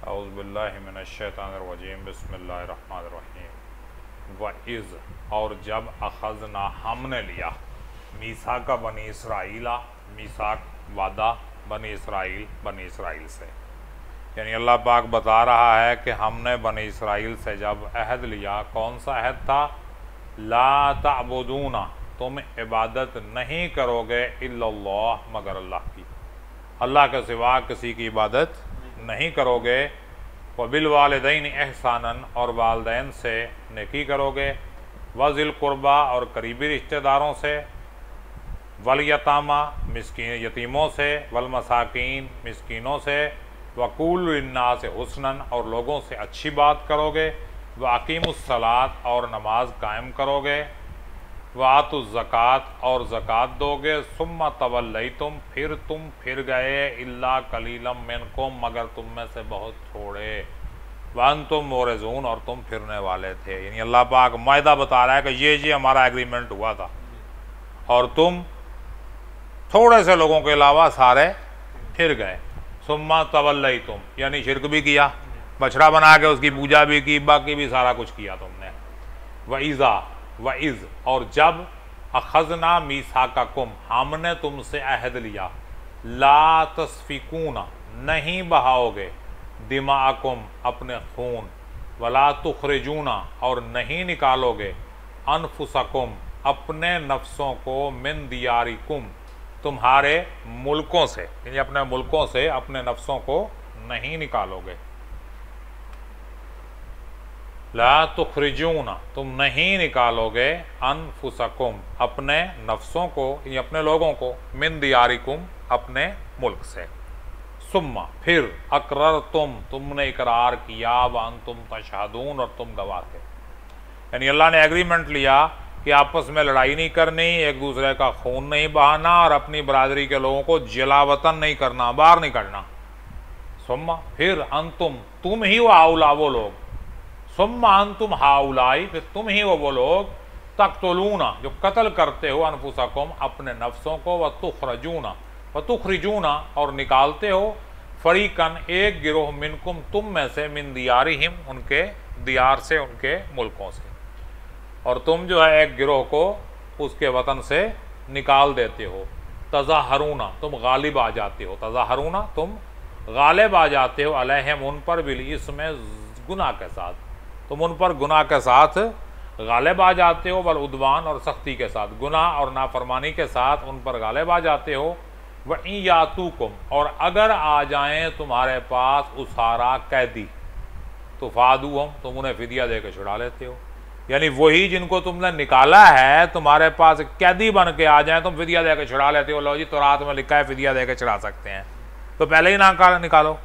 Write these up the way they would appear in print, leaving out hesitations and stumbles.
औज़ुबिल्लाहि मिनश्शैतानिर्रजीम बिस्मिल्लाहिर्रहमानिर्रहीम। वइज़ और जब अख़ज़ना हमने लिया मीसाका बनी इसराइला, मीसाक वादा बनी इसराइल से, यानी अल्लाह पाक बता रहा है कि हमने बनी इसराइल से जब अहद लिया। कौन सा अहद था? ला ताबुदूना, तुम इबादत नहीं करोगे इल्लल्लाह, मगर अल्लाह की, अल्लाह के सिवा किसी की इबादत नहीं करोगे। वबिल वालिदैन एहसानन, और वालिदैन से नेकी करोगे। वज़िल कुर्बा, और करीबी रिश्तेदारों से। वल यतामा, मिस्कीन यतीमों से। वल मसाकीन, मिस्कीनों से। वक़ूलु लिन्नास हुस्नन, और लोगों से अच्छी बात करोगे। व अकीमुस्सलात, और नमाज कायम करोगे। व आतुज़्ज़कात, और ज़कात दोगे। सुम्मा तवल्लैतुम, फिर तुम फिर गए। इल्ला कलीलम मिनकुम, मगर तुम में से बहुत थोड़े। व अंतुम मोरज़ून, और तुम फिरने वाले थे। यानी अल्लाह पाक मायदा बता रहा है कि ये हमारा एग्रीमेंट हुआ था और तुम थोड़े से लोगों के अलावा सारे फिर गए। सुम्मा तवल्लैतुम, यानी शिरक भी किया, बछड़ा बना के उसकी पूजा भी की, बाकी भी सारा कुछ किया तुमने। वइज़, और जब अख़ज़ना मीसाकाकुम, हमने तुमसे अहद लिया। ला तस्फिकूना, नहीं बहाओगे। दिमाकुम, अपने खून। वला तुखरिजूना, और नहीं निकालोगे। अनफुसकुम, अपने नफ्सों को। मिन दियारिकुम, तुम्हारे मुल्कों से, यानी अपने मुल्कों से अपने नफ्सों को नहीं निकालोगे। ला तुखरिजूना, तुम नहीं निकालोगे। अनफुसकुम, अपने नफ्सों को, यानी अपने लोगों को। मिन दियारिकुम, अपने मुल्क से। सुम्मा, फिर। अकरर तुमने इकरार किया। वन तुम तशहदून, और तुम गवाह थे। यानी अल्लाह ने एग्रीमेंट लिया कि आपस में लड़ाई नहीं करनी, एक दूसरे का खून नहीं बहाना, और अपनी बरादरी के लोगों को जलावतन नहीं करना, बाहर नहीं करना। सुम्मा, फिर। अंतुम, तुम ही हाउला वो लोग। सुम्मा अंतुम हाउलाई, फिर तुम ही वो लोग। तक़्तुलूना, जो कत्ल करते हो। अनफुसकुम, अपने नफ्सों को। व तुखरिजूना, और निकालते हो। फरीकन, एक गिरोह। मिनकुम, तुम में से। मिन दियारिहिम, उनके दियार से, उनके मुल्कों से। और तुम जो है एक गिरोह को उसके वतन से निकाल देते हो। तज़ाहरूना, तुम गालिब आ जाते हो। तज़ाहरूना, तुम गालिब आ जाते हो। अलैहिम, उन पर। बिल इसमें, गुनाह के साथ, तुम उन पर गुनाह के साथ गालिब आ जाते हो। बल उद्वान, और सख्ती के साथ, गुनाह और नाफरमानी के साथ उन पर गालिब आ जाते हो। व इन यातूकुम, और अगर आ जाएं तुम्हारे पास उसारा कैदी, तो फादू हम, तुम उन्हें फिदिया दे के छुड़ा लेते हो। यानी वही जिनको तुमने निकाला है, तुम्हारे पास कैदी बन के आ जाए, तुम फिदिया दे के छुड़ा लेते हो। लो जी, तो रात में लिखा है फिदिया दे के छुड़ा सकते हैं, तो पहले ही ना निकालो।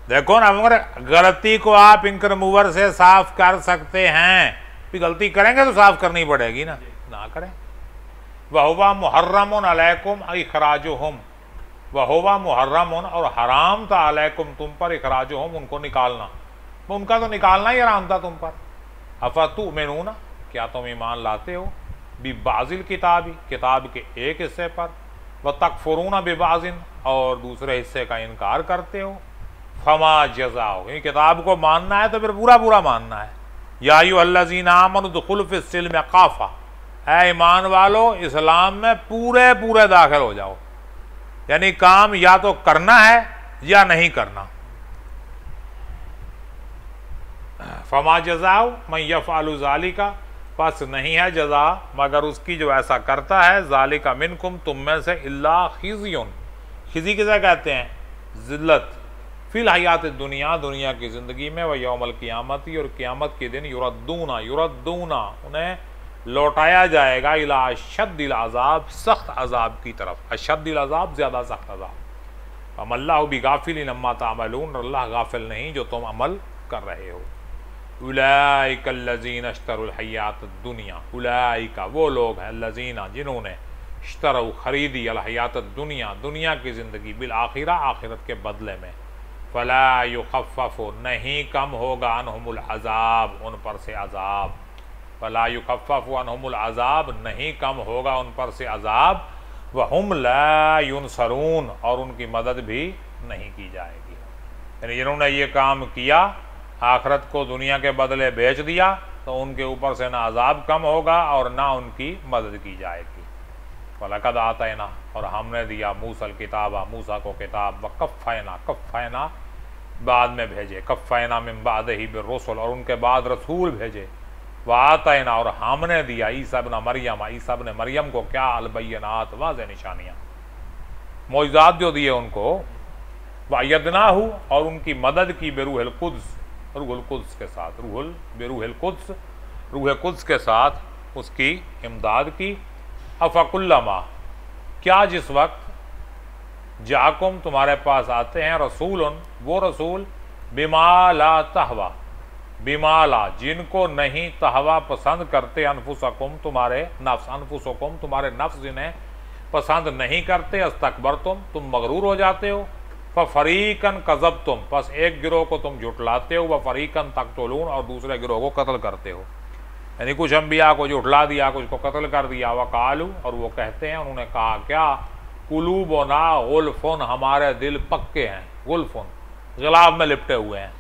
देखो ना, मगर गलती को आप इंक रिमूवर से साफ कर सकते हैं। भी गलती करेंगे तो साफ करनी पड़ेगी ना करें। वहुवा मुहर्रमुन अलैकुम इखराजुहुम, वहुवा मुहर्रमुन, और हराम था। अलैकुम, तुम पर। इखराजुहुम, उनको निकालना, उनका तो निकालना ही हराम था तुम पर। अफतुमिनूना, क्या तुम ईमान लाते हो। बिबाज़िल किताबी, किताब के एक हिस्से पर। व तकफुरूना बिबाज़िन, और दूसरे हिस्से का इनकार करते हो। फमा जज़ाओ, इन किताब को मानना है तो फिर पूरा पूरा मानना है। या अय्युहल्लज़ीना आमनू दुखुलू फ़िस्सिल्मि काफ़ा, ऐ ईमान वालो, इस्लाम में पूरे पूरे दाखिल हो जाओ। यानी काम या तो करना है या नहीं करना। फमा जज़ाओ मैं यफ़अलु ज़ालिका, बस नहीं है जज़ा मगर उसकी जो ऐसा करता है। ज़ालिका मिनकुम, तुम में से। इल्ला खिज़युन, खिज़ी किसे कहते हैं? ज़िल्लत। फिल हयात दुनिया, दुनिया की ज़िंदगी में। व यौमल क़ियामती, और क़ियामत के दिन। युरद्दूना, उन्हें लौटाया जाएगा। इला अशद्दिल अज़ाब, सख्त अज़ाब की तरफ। अशद्दिल अज़ाब, ज़्यादा सख्त अज़ाब। अमल्लाहु बिगाफिलिन अम्मा तामलून, अल्लाह गाफिल नहीं जो तुम अमल कर रहे हो। उलाइका अल्लज़ीना इश्तरुल हयात दुनिया, उलाइका, वो लोग हैं। अल्लज़ीना, जिन्होंने। इश्तरऊ, खरीदी। अल हयात दुनिया, दुनिया की ज़िंदगी। बिल आखिरा, आखिरत के बदले में। फ़ला युखफ़्फ़ु, नहीं कम होगा। अनहुमुल अज़ाब, उन पर से अज़ाब। फ़ला युखफ़्फ़ु अनहुमुल अज़ाब, नहीं कम होगा उन पर से अज़ाब। व हुम ला युनसरून, और उनकी मदद भी नहीं की जाएगी। यानी जिन्होंने ये काम किया, आखिरत को दुनिया के बदले बेच दिया, तो उनके ऊपर से ना अजाब कम होगा और ना उनकी मदद की जाएगी। वलक़द आतैना, और हमने दिया मूसल किताबा, मूसा को किताब, व कफ़ैना बाद में भेजे, कफ़ैना मिन बादिही बिर्रुसुल, और उनके बाद रसूल भेजे, व आतैना, और हमने दिया ईसा इब्न मरियम, ईसा इब्न मरियम को क्या, अल-बय्यिनात, वाज़ेह निशानियाँ, मौजज़ात जो दिए उनको, व अय्यदनाहु, और उनकी मदद की बिरूहिल कुद्स, रूहुल कुद्स के साथ, बिरूहिल कुद्स, रूह कुद्स के साथ उसकी इमदाद की। अफ़कुल्लमा, क्या जिस वक्त जाकुम तुम्हारे पास आते हैं रसूलन, वो रसूल, बिमा ला तहवा, बिमा ला, जिनको नहीं तहवा पसंद करते, अनफुसकुम, तुम्हारे नफ्स, अनफुसकुम, तुम्हारे नफ्स जिन्हें पसंद नहीं करते, अस्तकबर तुम मगरूर हो जाते हो, फ़रीकन कज़ब तुम, बस एक गिरोह को तुम जुटलाते हो, व फ़रीकन तक़तुलून, और दूसरे गिरोह को कत्ल करते हो। यानी कुछ अम्बिया को जुटला दिया, कुछ को कत्ल कर दिया। वकालू, और वो कहते हैं, उन्होंने कहा क्या, कुलूबुना गुल्फुन, हमारे दिल पक्के हैं, गुल्फुन, गिलाफ में लिपटे हुए हैं,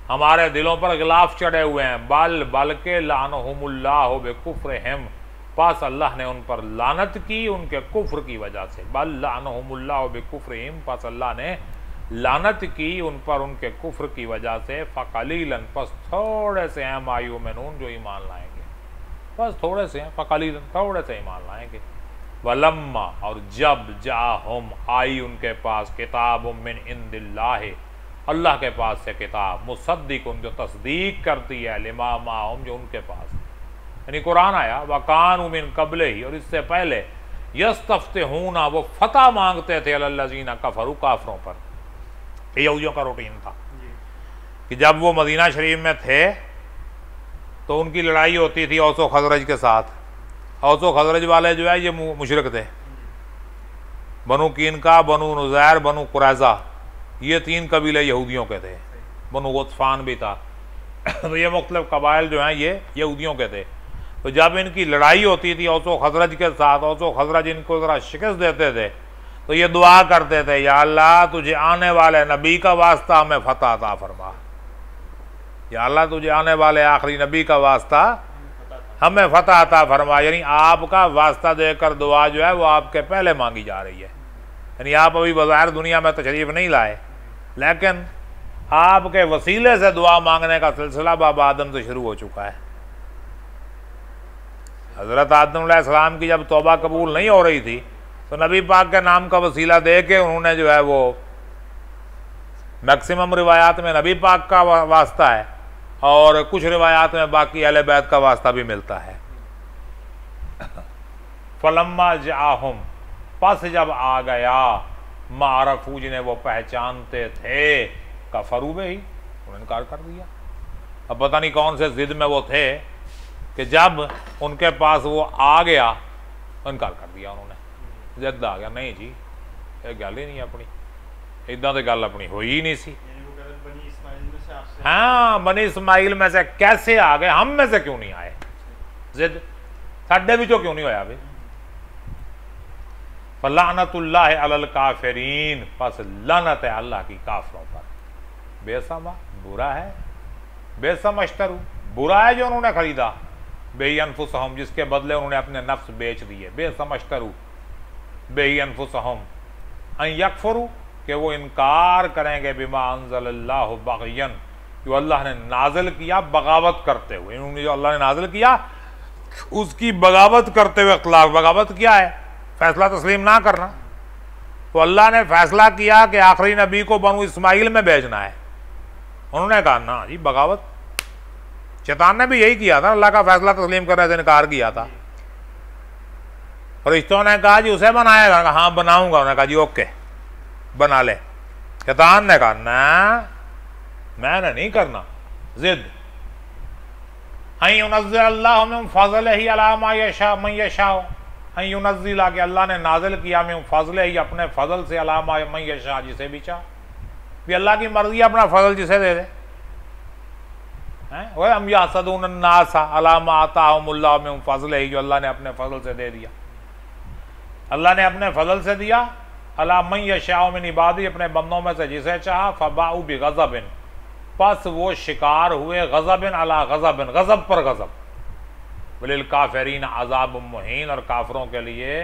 हमारे दिलों पर गिलाफ चढ़े हुए हैं। बल्कि लानहुमुल्लाहु बिकुफ्रिहिम, पास अल्लाह ने उन पर लानत की उनके कुफ्र की वजह से। बल लानहुमुल्लाहु बिकुफ्रिहिम, पास अल्लाह ने लानत की उन पर उनके कुफ्र की वजह से। फ़क़लीलन, बस थोड़े से हैं, मायूमिनून, जो ईमान लाएंगे, बस थोड़े से हैं, फ़क़लीलन, थोड़े से ईमान लाएंगे। वलम्मा, और जब जाहुम, आई उनके पास, किताब मिन इंदिल्लाहि, अल्लाह के पास से किताब, मुसद्दिकुन, जो तस्दीक करती है, लिमा माहुम, जो उनके पास, यानी कुरान आया, वकानु मिन क़ब्ले ही, और इससे पहले, यस्तफ्तिहूना, वो फतह मांगते थे, अलल्लज़ीना कफ़रू, काफरों पर। यहूदियों का रूटीन था कि जब वो मदीना शरीफ में थे तो उनकी लड़ाई होती थी औस व खजरज के साथ। औस व खजरज वाले जो है ये मुशरिक थे, बनु कीनका, बनु नुज़ैर, बनु कुरैज़ा, ये 3 कबीले यहूदियों के थे, बनु गतफ़ान भी था। तो ये मुख्तलिफ कबाइल जो हैं ये यहूदियों के थे। तो जब इनकी लड़ाई होती थी औस व खजरज के साथ, औस व खजरज इनको ज़रा शिकस्त देते थे, तो ये दुआ करते थे, या अल्लाह तुझे आने वाले नबी का वास्ता हमें फतह अता फरमा, या अल्लाह तुझे आने वाले आखिरी नबी का वास्ता हमें फतह अता फरमा। यानी आपका वास्ता देकर दुआ जो है वो आपके पहले मांगी जा रही है। यानी आप अभी बज़ाहिर दुनिया में तशरीफ़ नहीं लाए, लेकिन आपके वसीले से दुआ मांगने का सिलसिला बाब आदम से शुरू हो चुका है। हज़रत आदम अलैहिस्सलाम की जब तौबा कबूल नहीं हो रही थी तो नबी पाक के नाम का वसीला दे के उन्होंने जो है वो, मैक्सिमम रिवायात में नबी पाक का वास्ता है और कुछ रिवायात में बाकी अहले बैत का वास्ता भी मिलता है। फलम्मा जाहुम, पस जब आ गया, मारफू, जिन्हें वो पहचानते थे, कफरू में ही उन्होंने इनकार कर दिया। अब पता नहीं कौन से जिद में वो थे कि जब उनके पास वो आ गया इनकार कर दिया उन्होंने, जिद आ गया, नहीं जी ये गल ही नहीं अपनी, इदा तो गल अपनी हुई ही नहीं सी। हाँ, बनी इस्माइल में से कैसे आ गए, हम में से क्यों नहीं आए, जिद साडे विचों क्यों नहीं होया भाई। फलानतुल्लाह अलल काफिरीन, बस लानत है अल्लाह की काफिरों पर। बेसमा, बुरा है, बेसमश्तरू, बुरा है जो उन्होंने खरीदा, बेअनफुसहुम, जिसके बदले उन्होंने अपने नफ्स बेच दिए। बेसमश्तरू बेअनफुसहुम अन यकफुरू, कि वो इनकार करेंगे, बिमा अंज़लल्लाहु बग़यन, जो अल्लाह ने नाजिल किया बगावत करते हुए। इन्होंने जो अल्लाह ने नाजिल किया उसकी बगावत करते हुए इख्तिलाफ। बगावत क्या है? फैसला तस्लीम ना करना। तो अल्लाह ने फैसला किया कि आखिरी नबी को बनु इस्माइल में भेजना है, उन्होंने कहा ना जी, बगावत। शैतान ने भी यही किया था, अल्लाह का फैसला तस्लीम करने से इनकार किया था। फरिश्तों ने कहा जी उसे बनाएगा, हाँ बनाऊंगा, उन्होंने कहा जी ओके बना ले। शैतान ने कहा ना मैंने नहीं करना, जिद। अल्लाह मिन फज़लिही अला मा यशा मन यशा, युनज़्ज़िला, कि अल्लाह ने नाजिल किया मिन फज़लिही, अपने फजल से, अला मा मन यशा, जिसे भी चाह, भी अल्लाह की मर्जी, अपना फजल जिसे दे दे। वह हम यासदून अन्नास अला मा आताहुमुल्लाहु मिन फज़लिही, जो अल्लाह ने अपने फजल से दे दिया। अल्लाह ने अपने फजल से दिया अला मन यशाओ मिन इबादी, अपने बंदों में से जिसे चाहा, फबाउ बिगज़बिन, पस वो शिकार हुए गज़बिन अला गज़बिन, गज़ब पर गज़ब, वलिल काफिरीन अज़ाब मुहीन, और काफिरों के लिए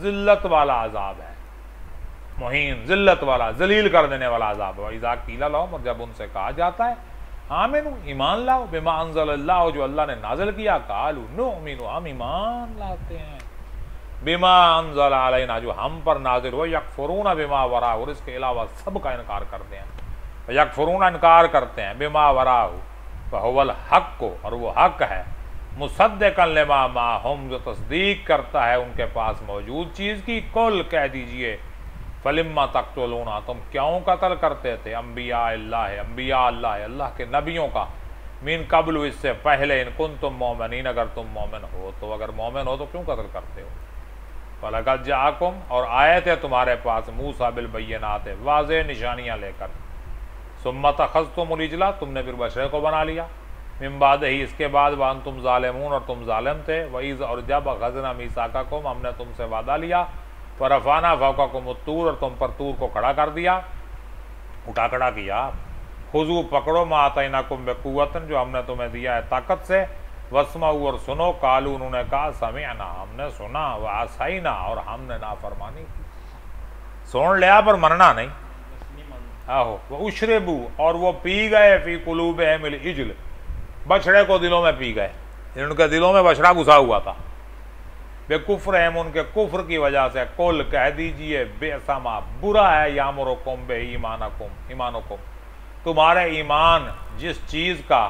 जिल्लत वाला अजाब है, मुहीन जिल्लत वाला, जलील कर देने वाला अजाब है। इज़ा क़ीला लहुम, और जब उनसे कहा जाता है आमिनू, ईमान लाओ, बिमा अंज़लल्लाहु, जो अल्लाह ने नाज़िल किया, क़ालू नुअमिनु, हम ईमान लाते हैं, बिमा अंज़ल अलैना, जो हम पर नाज़िल हुआ, यकफुरून बिमा वराहु, और इसके अलावा सब का इनकार करते हैं, यकफुरून इनकार करते हैं, बिमा वराहु वहुवल हक़ को, और वो हक़ है, मुसद्दिक़न लिमा माहुम, जो तस्दीक करता है उनके पास मौजूद चीज़ की, कुल कह दीजिए, फलिम्मा तक़्तुलूना, तुम क्यों कत्ल करते थे, अम्बिया अल्लाह, अल्लाह के नबियों का, मिन कब्ल, इससे पहले, इन कुंतुम मोमिनीन, अगर तुम मोमिन हो तो, अगर मोमिन हो तो क्यों कत्ल करते हो। फलक़द जाअकुम, और आए थे तुम्हारे पास, मूसा बिल बय्यिनात, वाज़ेह निशानियाँ लेकर, सुम्मा तख़ज़्तुमुल इजला, तुमने फिर बछड़े को बना लिया, मिन बादिही, इसके बाद, व अंतुम ज़ालिमून, और तुम जालिम थे, वईज़, और जब अख़ज़ना मीसाक़कुम, हमने तुमसे वादा लिया, फरफ़अना फ़ौक़कुम तूर, और तुम पर तूर को खड़ा कर दिया, उठा खड़ा किया, खुज़ू, पकड़ो, मा आतैनाकुम बिक़ुव्वतिन, जो हमने तुम्हें दिया है ताकत से, वस्मऊ, और सुनो, कालू, उन्होंने कहा, समिअना, हमने सुना, व असैना, और हमने नाफरमानी की, सुन लिया पर मनना नहीं, आहो, वह उशरबू, और वो पी गए, फी कुलूबिहिमिल इज्ल, बछड़े को दिलों में पी गए, उनके दिलों में बछड़ा घुसा हुआ था, बेकुफ्रहिम, उनके कुफ्र की वजह से, कुल कह दीजिए, बेसमा, बुरा है, यामुरुकुम बे ईमानुकुम, तुम्हारे ईमान जिस चीज़ का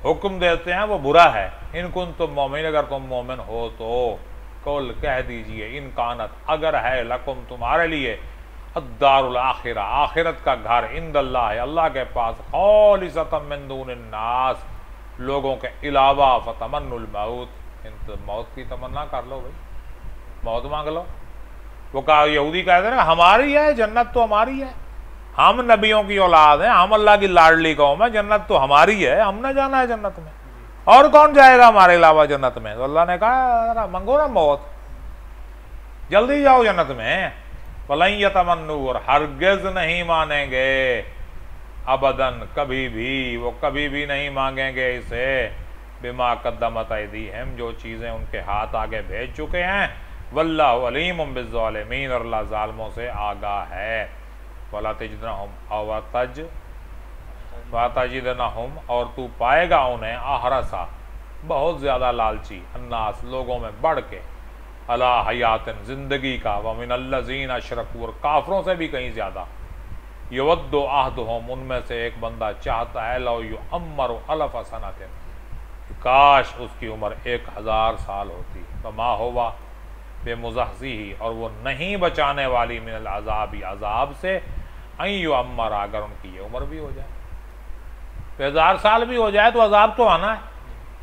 हुक्म देते हैं वो बुरा है, इन कुन तुम मोमिन, अगर तुम मोमिन हो तो, कुल कह दीजिए, इन कानत, अगर है, लकुम, तुम्हारे लिए, अद्दारुल आखिरा, आखिरत का घर, इंदल्लाह, अल्लाह के पास, खालिसतम मिन दूनिन नास, लोगों के अलावा, फतमन्नुल मौत, मौत की तमन्ना कर लो भाई, मौत मांग लो। वो कहा, यहूदी कहते हैं हमारी है जन्नत, तो हमारी है, हम नबियों की औलाद हैं, हम अल्लाह की लाडली कौम है, जन्नत तो हमारी है, हमने जाना है जन्नत में, और कौन जाएगा हमारे अलावा जन्नत में। तो अल्लाह ने कहा, मंगो ना मौत, जल्दी जाओ जन्नत में। वलन यतमन्नू, और हरगिज नहीं मानेंगे, अबदन, कभी भी, वो कभी भी नहीं मांगेंगे इसे, बिमा कद्दमत ऐदीहिम, जो चीज़ें उनके हाथ आगे भेज चुके हैं, वल्लाहु अलीमुम बिज़्ज़ालिमीन, और अल्लाह ज़ालिमों से आगाह है। वला तजिदनहुम वातजिदनहुम, और तू पाएगा उन्हें, आहरसा, बहुत ज़्यादा लालची, अन्नास, लोगों में बढ़ के, अला हयातिन, ज़िंदगी का, व मिनल्लज़ीन अशरकू, और काफरों से भी कहीं ज़्यादा, यवद्दु अहदुहुम, उनमें से एक बंदा चाहता है, लौ युअम्मरु अलफ़ सनतिन, काश उसकी उम्र 1000 साल होती, वमा हुवा बेमुज़हज़िही, और वो नहीं बचाने वाली मिनल अज़ाबी, अज़ाब से, अन युअम्मर, अगर उनकी ये उम्र भी हो जाए, 1000 साल भी हो जाए तो अज़ाब तो आना है।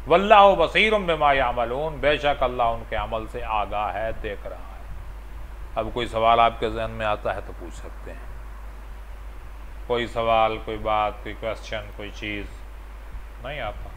वल्लाहु बसीरुम बिमा यामलून, बेशक अल्लाह उनके अमल से आगाह है, देख रहा है। अब कोई सवाल आपके जहन में आता है तो पूछ सकते हैं, कोई सवाल, कोई बात, कोई क्वेश्चन, कोई चीज़ नहीं आता?